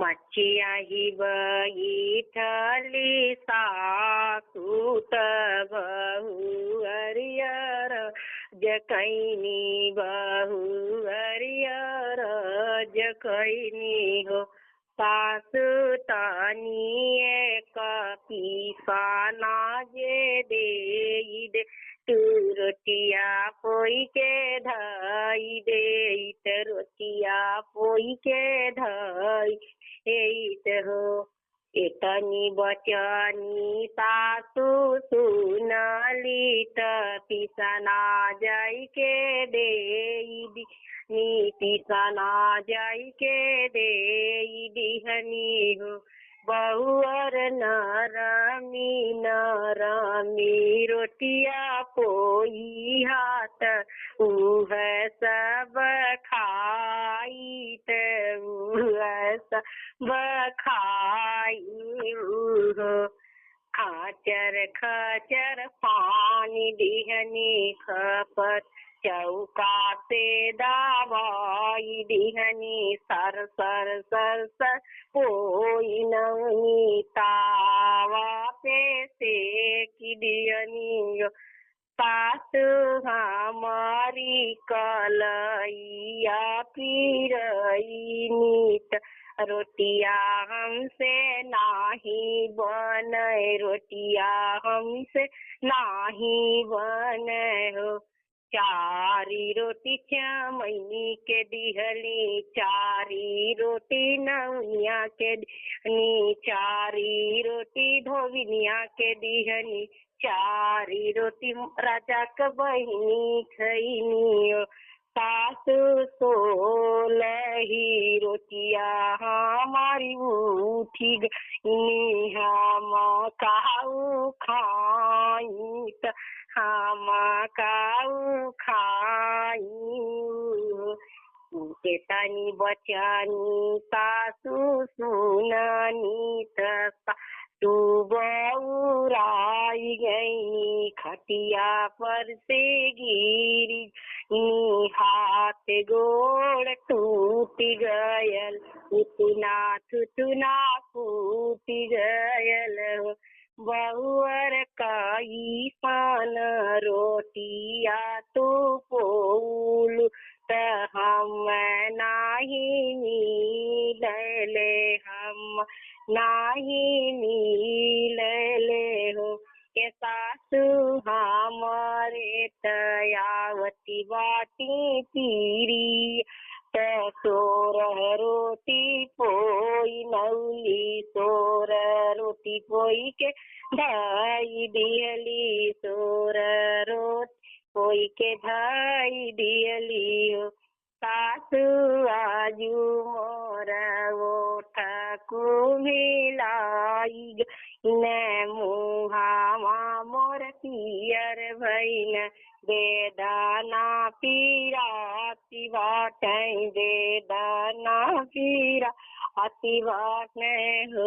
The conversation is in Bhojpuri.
मच्छी बैठली सासूत बहु हरियर जकैनी बहु हरियर जकैनी हो सासु तानी एक पिसाना जे दे तू रोटिया पोई के धाई दे रोटिया पोई के धाई एत हो एतनी बचनी सासु सुनली त पिसना जाई के दे नी पिसना जाई के दे दिहनी हो बहुअर नरमी रोटिया पोई हाथ उह सब खाई सब खाई खाचर खचर पानी दिहनी खपत चौका से दवाई दिहनी सर सर सर सर पोई नवनी तावा पे सेकी दिहनी सासु हमारी कलैया पीरई नीत रोटिया हमसे नाही बने रोटिया हमसे नाही बने हो चारी रोटी चमैनी के दिहली चारी रोटी नौनिया के दिहनी चारी रोटी धोबिनिया के दिहनी चारी रोटी राजा के बहिनी खैनी सासु सोलही रोटिया हमारी उठी गई हम काऊ खाई हम काऊ खाई तनी बचनी सासु सुननी तू बउराई गई खटिया पर से गिरी हाथ गोड़ टूट गयल उतना थुतना फूट गयल बहुअर काई पान रोटिया तू पोलू त हम नाही मिलले हम नाही मिलले हो के सासु हमारे तयावती बाटी पीरी सोर रोटी पोई नौली सोर रोटी पोई के ढाई दियली सोर रोटी पोई के ढाई दियली हो सासु आजू मोर ओठ कुमिलाई न मुहावा मोर पियर भैन बेदाना पीरा अति बाटे बेदाना पीरा अति बाटे हो।